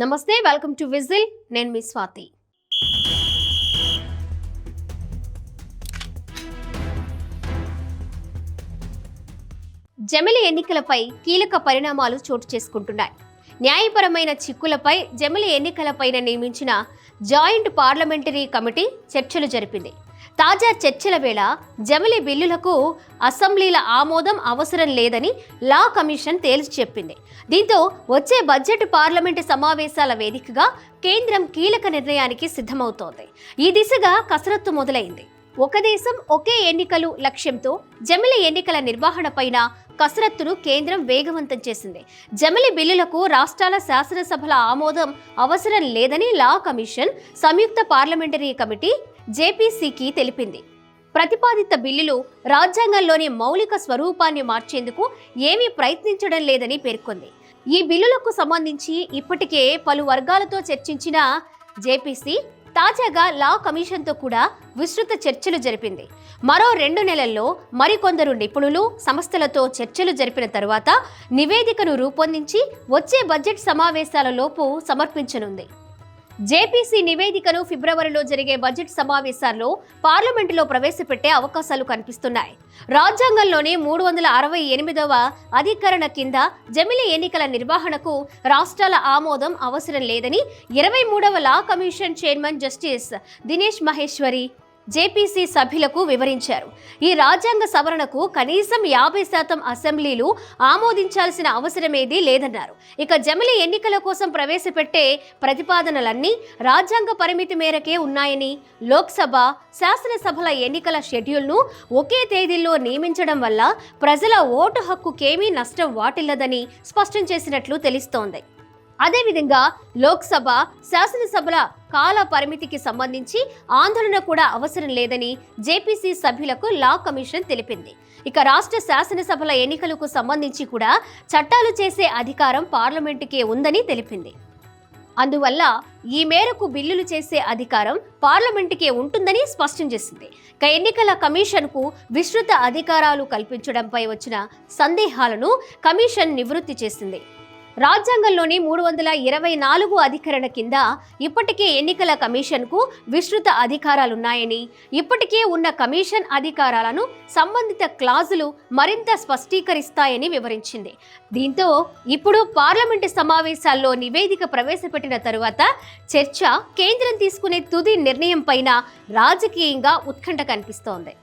నమస్తే, welcome to whistle. నేను మీ స్వాతి. జమిలి ఎన్నికలపై కీలక పరిణామాలు చోటు చేసుకుంటున్నాయి. న్యాయపరమైన చిక్కులపై జమిలి ఎన్నికలపైన నియమించిన జాయింట్ పార్లమెంటరీ కమిటీ చర్చలు జరిపింది. తాజా చర్చల వేళ జమిలి బిల్లులకు అసెంబ్లీల ఆమోదం అవసరం లేదని లా కమిషన్ తేల్చి చెప్పింది. దీంతో వచ్చే బడ్జెట్ పార్లమెంటు సమావేశాల వేదికగా కేంద్రం కీలక నిర్ణయానికి సిద్ధమవుతోంది. ఈ దిశగా కసరత్తు మొదలైంది. ఒక దేశం ఒకే ఎన్నికలు లక్ష్యంతో జమిలి ఎన్నికల నిర్వహణపైన కసరత్తును కేంద్రం వేగవంతం చేసింది. జమిలి బిల్లులకు రాష్ట్రాల శాసనసభల ఆమోదం అవసరం లేదని లా కమిషన్ సంయుక్త పార్లమెంటరీ కమిటీ జేపీసీకి తెలిపింది. ప్రతిపాదిత బిల్లులు రాజ్యాంగంలోని మౌలిక స్వరూపాన్ని మార్చేందుకు ఏమీ ప్రయత్నించడం లేదని పేర్కొంది. ఈ బిల్లులకు సంబంధించి ఇప్పటికే పలు వర్గాలతో చర్చించిన జేపీసీ తాజాగా లా కమిషన్తో కూడా విస్తృత చర్చలు జరిపింది. మరో 2 నెలల్లో మరికొందరు నిపుణులు, సంస్థలతో చర్చలు జరిపిన తరువాత నివేదికను రూపొందించి వచ్చే బడ్జెట్ సమావేశాలలోపు సమర్పించనుంది. జేపీసీ నివేదికను ఫిబ్రవరిలో జరిగే బడ్జెట్ సమావేశాల్లో పార్లమెంటులో ప్రవేశపెట్టే అవకాశాలు కనిపిస్తున్నాయి. రాజ్యాంగంలోని 368వ అధికరణ కింద జమిలి ఎన్నికల నిర్వహణకు రాష్ట్రాల ఆమోదం అవసరం లేదని 23వ law commission chairman justice Dinesh Maheshwari JPC సభ్యులకు వివరించారు. ఈ రాజ్యాంగ సవరణకు కనీసం 50% అసెంబ్లీలు ఆమోదించాల్సిన అవసరమేదీ లేదన్నారు. ఇక జమిలి ఎన్నికల కోసం ప్రవేశపెట్టే ప్రతిపాదనలన్నీ రాజ్యాంగ పరిమితి మేరకే ఉన్నాయని, లోక్సభ, శాసనసభల ఎన్నికల షెడ్యూల్ను ఒకే తేదీల్లో నియమించడం వల్ల ప్రజల ఓటు హక్కుకేమీ నష్టం వాటిల్లదని స్పష్టం చేసినట్లు తెలుస్తోంది. అదేవిధంగా లోక్సభ, శాసనసభల కాల పరిమితికి సంబంధించి ఆందోళన కూడా అవసరం లేదని జేపీసీ సభ్యులకు లా కమిషన్ తెలిపింది. ఇక రాష్ట్ర శాసనసభల ఎన్నికలకు సంబంధించి కూడా చట్టాలు చేసే అధికారం పార్లమెంటుకే ఉందని తెలిపింది. అందువల్ల ఈ మేరకు బిల్లులు చేసే అధికారం పార్లమెంటుకే ఉంటుందని స్పష్టం చేసింది. ఇక ఎన్నికల కమిషన్కు విస్తృత అధికారాలు కల్పించడంపై వచ్చిన సందేహాలను కమిషన్ నివృత్తి చేసింది. రాజ్యాంగంలోని 324 అధికరణ కింద ఇప్పటికే ఎన్నికల కమిషన్కు విస్తృత అధికారాలున్నాయని, ఇప్పటికే ఉన్న కమిషన్ అధికారాలను సంబంధిత క్లాజులు మరింత స్పష్టీకరిస్తాయని వివరించింది. దీంతో ఇప్పుడు పార్లమెంటు సమావేశాల్లో నివేదిక ప్రవేశపెట్టిన తరువాత చర్చ కేంద్రం తీసుకునే తుది నిర్ణయం పైన రాజకీయంగా ఉత్కంఠ కనిపిస్తోంది.